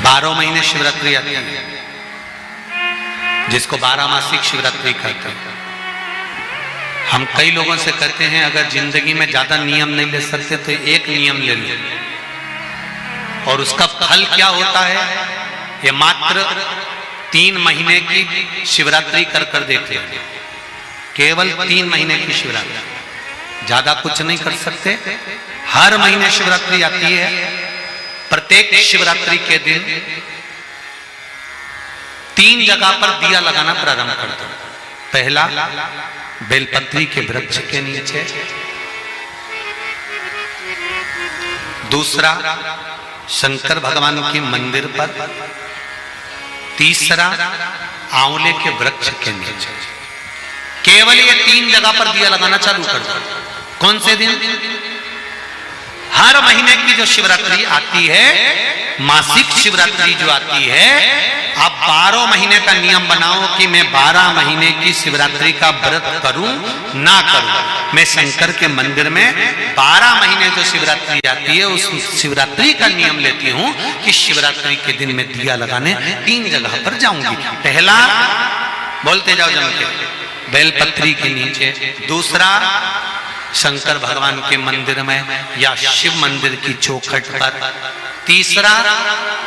12 महीने शिवरात्रि आती है, जिसको 12 मासिक शिवरात्रि कहते हैं। हम कई लोगों से कहते हैं अगर जिंदगी में ज्यादा नियम नहीं ले सकते तो एक नियम ले लो, और उसका फल क्या होता है ये मात्र 3 महीने की शिवरात्रि कर कर देख ले। केवल 3 महीने की शिवरात्रि, ज्यादा कुछ नहीं कर सकते। हर महीने शिवरात्रि आती है। प्रत्येक शिवरात्रि के दिन 3 जगह पर दिया लगाना प्रारंभ कर दो। पहला, बेलपत्री के वृक्ष के नीचे। दूसरा, शंकर भगवान के मंदिर पर। तीसरा, आंवले के वृक्ष के नीचे। केवल ये 3 जगह पर दिया लगाना चालू कर दो। कौन से दिन? हर महीने की जो शिवरात्रि आती है, मासिक शिवरात्रि जो आती है, आप 12 महीने का नियम बनाओ कि मैं 12 महीने की शिवरात्रि का व्रत करूं ना करूं। मैं शंकर के मंदिर में 12 महीने जो शिवरात्रि आती है उस शिवरात्रि का नियम लेती हूं कि शिवरात्रि के दिन मैं दिया लगाने 3 जगह पर जाऊंगी। पहला, बोलते जाओ जम के, बेलपत्री के नीचे। दूसरा, शंकर भगवान के मंदिर में या शिव मंदिर की चौखट पर। तीसरा,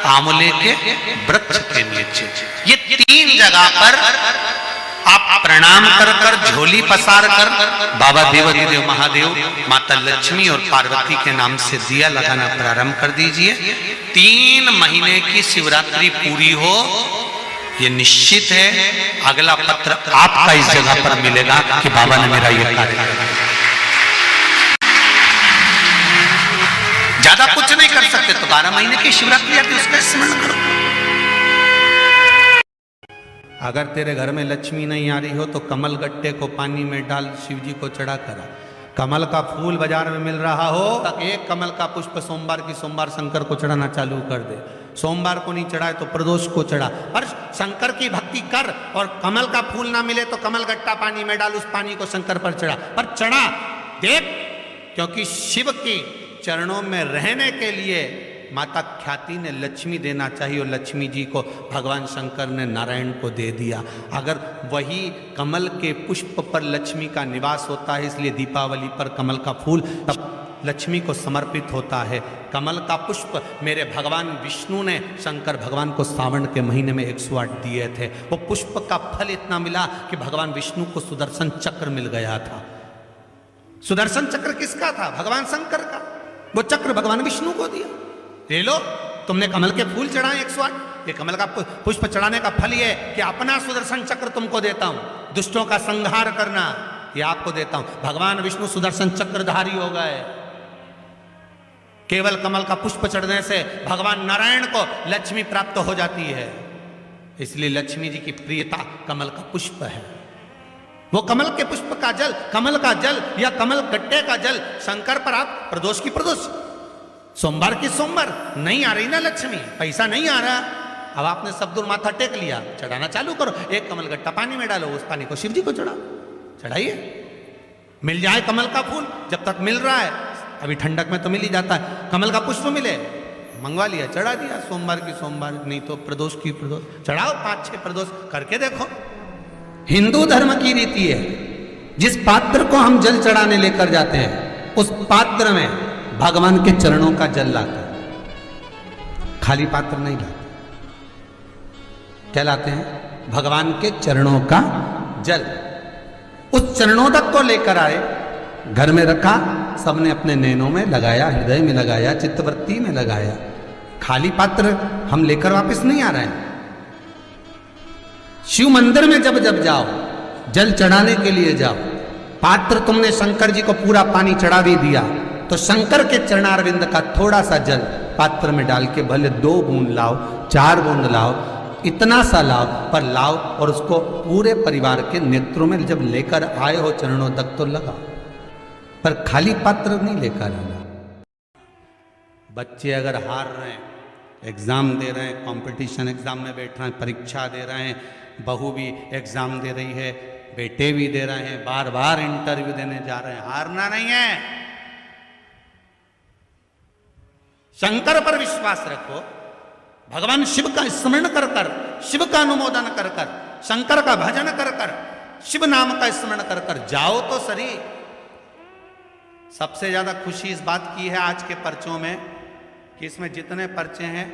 आंवले के वृक्ष के नीचे। ये 3 जगह पर आप प्रणाम कर कर, झोली पसार कर बाबा देवाधिदेव महादेव, माता लक्ष्मी और पार्वती के नाम से दिया लगाना प्रारंभ कर दीजिए। 3 महीने की शिवरात्रि पूरी हो, ये निश्चित है अगला पत्र आपका इस जगह पर मिलेगा कि बाबा ने मेरा ये कार्य किया। ज्यादा कुछ नहीं कर सकते तो 12 महीने की शिवरात्रि आती है, उसका स्मरण करो। अगर तेरे घर में लक्ष्मी नहीं आ रही हो तो कमल गट्टे को पानी में डाल शिव जी को चढ़ा करा। कमल का फूल बाजार में मिल रहा हो, एक कमल का पुष्प सोमवार की सोमवार शंकर को चढ़ाना चालू कर दे। सोमवार को नहीं चढ़ाए तो प्रदोष को चढ़ा, पर शंकर की भक्ति कर। और कमल का फूल ना मिले तो कमल गट्टा पानी में डाल, उस पानी को शंकर पर चढ़ा, पर चढ़ा देख, क्योंकि शिव की चरणों में रहने के लिए माता ख्याति ने लक्ष्मी देना चाहिए, और लक्ष्मी जी को भगवान शंकर ने नारायण को दे दिया। अगर वही कमल के पुष्प पर लक्ष्मी का निवास होता है, इसलिए दीपावली पर कमल का फूल तब लक्ष्मी को समर्पित होता है। कमल का पुष्प मेरे भगवान विष्णु ने शंकर भगवान को सावन के महीने में 108 दिए थे। वो पुष्प का फल इतना मिला कि भगवान विष्णु को सुदर्शन चक्र मिल गया था। सुदर्शन चक्र किसका था? भगवान शंकर का। वो चक्र भगवान विष्णु को दिया। ले लो, तुमने कमल के फूल चढ़ाए 108, ये कमल का पुष्प चढ़ाने का फल ये कि अपना सुदर्शन चक्र तुमको देता हूं, दुष्टों का संहार करना ये आपको देता हूं। भगवान विष्णु सुदर्शन चक्रधारी हो गए। केवल कमल का पुष्प चढ़ने से भगवान नारायण को लक्ष्मी प्राप्त हो जाती है, इसलिए लक्ष्मी जी की प्रियता कमल का पुष्प है। वो कमल के पुष्प का जल, कमल का जल या कमल गट्टे का जल शंकर पर आप प्रदोष की प्रदोष, सोमवार की सोमवार। नहीं आ रही ना लक्ष्मी, पैसा नहीं आ रहा, अब आपने सब दूर माथा टेक लिया, चढ़ाना चालू करो। एक कमल गट्टा पानी में डालो, उस पानी को शिव जी को चढ़ाइए। मिल जाए कमल का फूल, जब तक मिल रहा है, अभी ठंडक में तो मिल ही जाता है। कमल का पुष्प मिले, मंगवा लिया, चढ़ा दिया। सोमवार की सोमवार, नहीं तो प्रदोष की प्रदोष चढ़ाओ। 5-6 प्रदोष करके देखो। हिंदू धर्म की रीति है, जिस पात्र को हम जल चढ़ाने लेकर जाते हैं उस पात्र में भगवान के चरणों का जल लाते हैं, खाली पात्र नहीं लाते। क्या लाते हैं? भगवान के चरणों का जल। उस चरणोदक को लेकर आए, घर में रखा, सबने अपने नैनों में लगाया, हृदय में लगाया, चित्तवृत्ति में लगाया। खाली पात्र हम लेकर वापस नहीं आ रहे हैं। शिव मंदिर में जब जब जाओ, जल चढ़ाने के लिए जाओ, पात्र तुमने शंकर जी को पूरा पानी चढ़ा भी दिया, तो शंकर के चरणारविंद का थोड़ा सा जल पात्र में डाल के भले 2 बूंद लाओ, 4 बूंद लाओ, इतना सा लाओ, पर लाओ और उसको पूरे परिवार के नेत्रों में जब लेकर आए हो चरणों तक तो लगाओ, पर खाली पात्र नहीं लेकर आना। बच्चे अगर हार रहे हैं, एग्जाम दे रहे हैं, कंपटीशन एग्जाम में बैठ रहे हैं, परीक्षा दे रहे हैं, बहू भी एग्जाम दे रही है, बेटे भी दे रहे हैं, बार बार इंटरव्यू देने जा रहे हैं, हारना नहीं है। शंकर पर विश्वास रखो, भगवान शिव का स्मरण कर कर, शिव का अनुमोदन कर कर, शंकर का भजन कर कर, शिव नाम का स्मरण कर कर जाओ तो सही। सबसे ज्यादा खुशी इस बात की है आज के पर्चों में कि इसमें जितने पर्चे हैं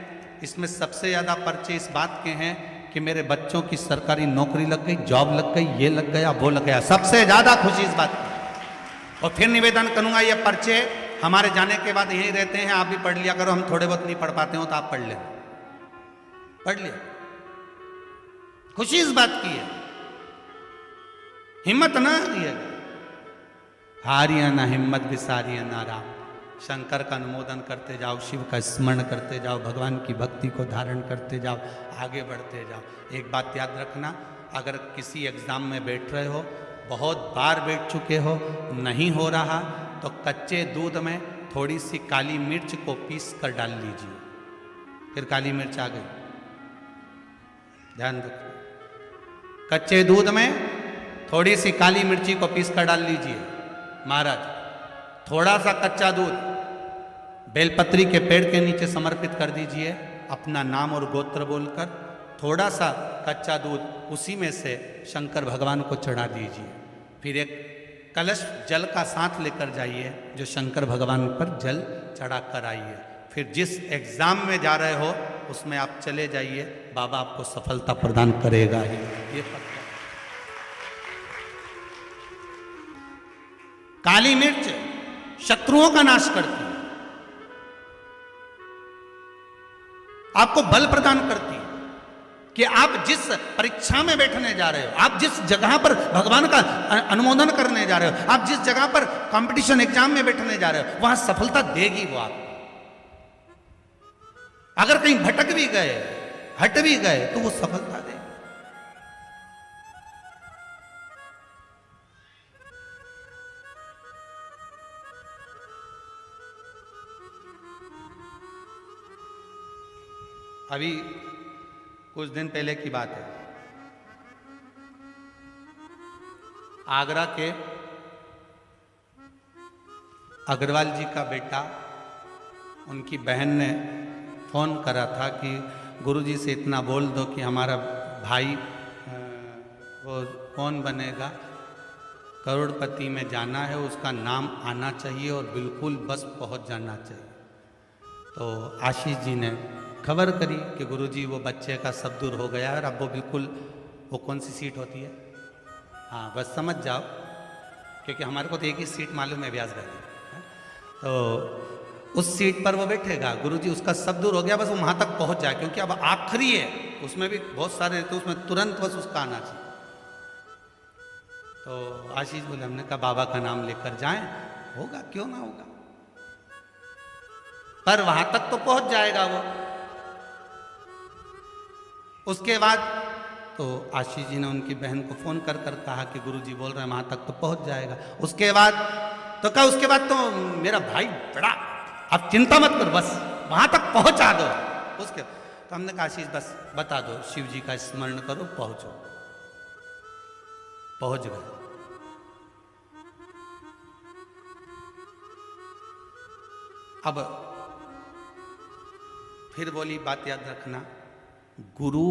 इसमें सबसे ज्यादा पर्चे इस बात के हैं कि मेरे बच्चों की सरकारी नौकरी लग गई, जॉब लग गई, ये लग गया, वो लग गया। सबसे ज्यादा खुशी इस बात की। और फिर निवेदन करूंगा, ये पर्चे हमारे जाने के बाद यहीं रहते हैं, आप भी पढ़ लिया करो। हम थोड़े बहुत नहीं पढ़ पाते हो तो आप पढ़ ले, पढ़ लिया। खुशी इस बात की है, हिम्मत ना दिए, हारिया ना हिम्मत विसारिया ना राम। शंकर का अनुमोदन करते जाओ, शिव का स्मरण करते जाओ, भगवान की भक्ति को धारण करते जाओ, आगे बढ़ते जाओ। एक बात याद रखना, अगर किसी एग्जाम में बैठ रहे हो, बहुत बार बैठ चुके हो, नहीं हो रहा, तो कच्चे दूध में थोड़ी सी काली मिर्च को पीस कर डाल लीजिए। फिर काली मिर्च आ गई, ध्यान रखना। कच्चे दूध में थोड़ी सी काली मिर्ची को पीस कर डाल लीजिए। महाराज, थोड़ा सा कच्चा दूध बेलपत्री के पेड़ के नीचे समर्पित कर दीजिए, अपना नाम और गोत्र बोलकर। थोड़ा सा कच्चा दूध उसी में से शंकर भगवान को चढ़ा दीजिए। फिर एक कलश जल का साथ लेकर जाइए, जो शंकर भगवान पर जल चढ़ा कर आइए। फिर जिस एग्जाम में जा रहे हो उसमें आप चले जाइए, बाबा आपको सफलता प्रदान करेगा ही, ये पक्का। काली मिर्च शत्रुओं का नाश करती है, आपको बल प्रदान करती है कि आप जिस परीक्षा में बैठने जा रहे हो, आप जिस जगह पर भगवान का अनुमोदन करने जा रहे हो, आप जिस जगह पर कंपटीशन एग्जाम में बैठने जा रहे हो, वहां सफलता देगी वो आपको। अगर कहीं भटक भी गए, हट भी गए, तो वो सफलता देगी। अभी कुछ दिन पहले की बात है, आगरा के अग्रवाल जी का बेटा, उनकी बहन ने फ़ोन करा था कि गुरुजी से इतना बोल दो कि हमारा भाई वो कौन बनेगा, करोड़पति में जाना है, उसका नाम आना चाहिए और बिल्कुल बस पहुंच जाना चाहिए। तो आशीष जी ने खबर करी कि गुरुजी वो बच्चे का सब दूर हो गया है और अब वो बिल्कुल, वो कौन सी सीट होती है, हाँ बस समझ जाओ, क्योंकि हमारे को तो एक ही सीट मालूम है, ब्याज बैठी, तो उस सीट पर वो बैठेगा। गुरुजी उसका सब दूर हो गया, बस वो वहाँ तक पहुँच जाए, क्योंकि अब आखिरी है, उसमें भी बहुत सारे रहते, उसमें तुरंत बस उसका आना चाहिए। तो आशीष बोले, हमने कहा बाबा का नाम लेकर जाएं, होगा क्यों ना होगा, पर वहां तक तो पहुंच जाएगा वो। उसके बाद तो आशीष जी ने उनकी बहन को फोन कर कर कहा कि गुरुजी बोल रहे हैं वहां तक तो पहुंच जाएगा। उसके बाद तो कहा, उसके बाद तो मेरा भाई बड़ा, आप चिंता मत करो, बस वहां तक पहुंचा दो। उसके तो हमने कहा आशीष बस बता दो, शिव जी का स्मरण करो, पहुंचो। पहुंच गए। अब फिर बोली बात याद रखना, गुरु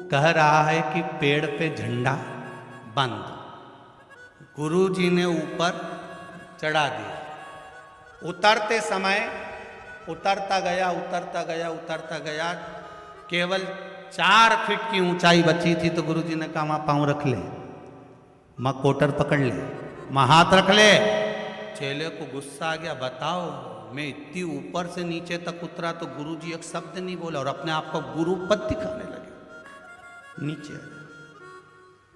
कह रहा है कि पेड़ पे झंडा बंद, गुरु जी ने ऊपर चढ़ा दिया। उतरते समय उतरता गया, उतरता गया, उतरता गया, केवल 4 फीट की ऊंचाई बची थी। तो गुरु जी ने कहा वहां पांव रख ले, मां कोटर पकड़ ले, मां हाथ रख ले। चेले को गुस्सा आ गया, बताओ मैं इतनी ऊपर से नीचे तक उतरा तो गुरुजी एक शब्द नहीं बोला और अपने आप को गुरु पद दिखाने लगे।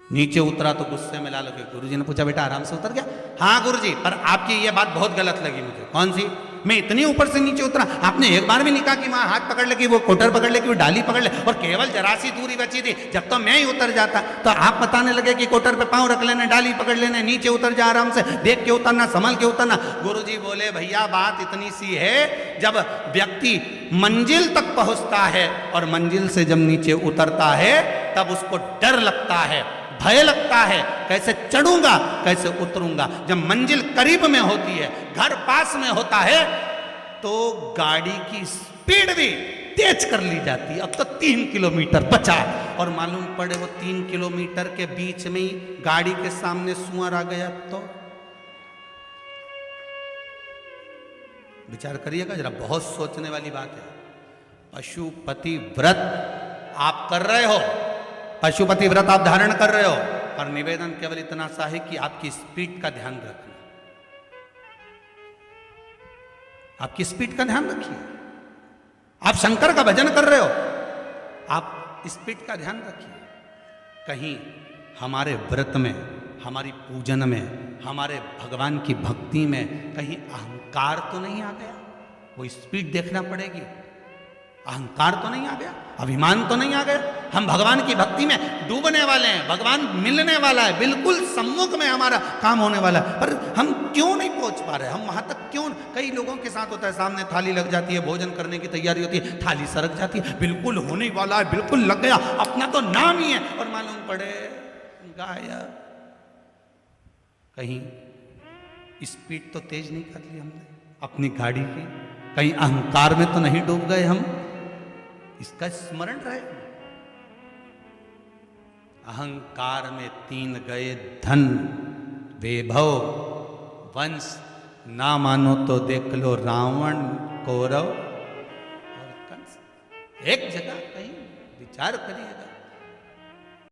नीचे उतरा तो गुस्से में ला लगे। गुरुजी ने पूछा बेटा आराम से उतर गया? हाँ गुरुजी, पर आपकी ये बात बहुत गलत लगी मुझे। कौन सी? मैं इतनी ऊपर से नीचे उतरा, आपने एक बार भी नहीं कहा कि वहां हाथ पकड़ ले, कि वो कोटर पकड़ ले, कि वो डाली पकड़ ले, और केवल जरा सी दूरी बची थी। जब तो मैं ही उतर जाता तो आप बताने लगे कि कोटर पे पांव रख लेना, डाली पकड़ लेना, नीचे उतर जा आराम से, देख के उतरना, संभल के उतरना। गुरुजी बोले भैया बात इतनी सी है, जब व्यक्ति मंजिल तक पहुंचता है और मंजिल से जब नीचे उतरता है तब उसको डर लगता है, भय लगता है, कैसे चढ़ूंगा, कैसे उतरूंगा। जब मंजिल करीब में होती है, घर पास में होता है, तो गाड़ी की स्पीड भी तेज कर ली जाती, अब तो 3 किलोमीटर बचा, और मालूम पड़े वो 3 किलोमीटर के बीच में ही गाड़ी के सामने सुअर आ गया, तो विचार करिएगा जरा, बहुत सोचने वाली बात है। पशुपति व्रत आप कर रहे हो, पशुपति व्रत आप धारण कर रहे हो, पर निवेदन केवल इतना सा है कि आपकी स्पीड का ध्यान रखना, आपकी स्पीड का ध्यान रखिए। आप शंकर का भजन कर रहे हो, आप स्पीड का ध्यान रखिए। कहीं हमारे व्रत में, हमारी पूजन में, हमारे भगवान की भक्ति में कहीं अहंकार तो नहीं आ गया, वो स्पीड देखना पड़ेगी। अहंकार तो नहीं आ गया, अभिमान तो नहीं आ गया। हम भगवान की भक्ति में डूबने वाले हैं, भगवान मिलने वाला है, बिल्कुल सम्मुख में हमारा काम होने वाला है, पर हम क्यों नहीं पहुंच पा रहे, हम वहां तक क्यों। कई लोगों के साथ होता है, सामने थाली लग जाती है, भोजन करने की तैयारी होती है, थाली सरक जाती है, बिल्कुल होने वाला है, बिल्कुल लग गया, अपना तो नाम ही है, और मालूम पड़े गायब। कहीं स्पीड तो तेज नहीं कर ली हमने अपनी गाड़ी की, कहीं अहंकार में तो नहीं डूब गए हम, इसका स्मरण रहे। अहंकार में 3 गए धन, वैभव, वंश, ना मानो तो देख लो रावण, कौरव और कंस। एक जगह कहीं विचार करिएगा।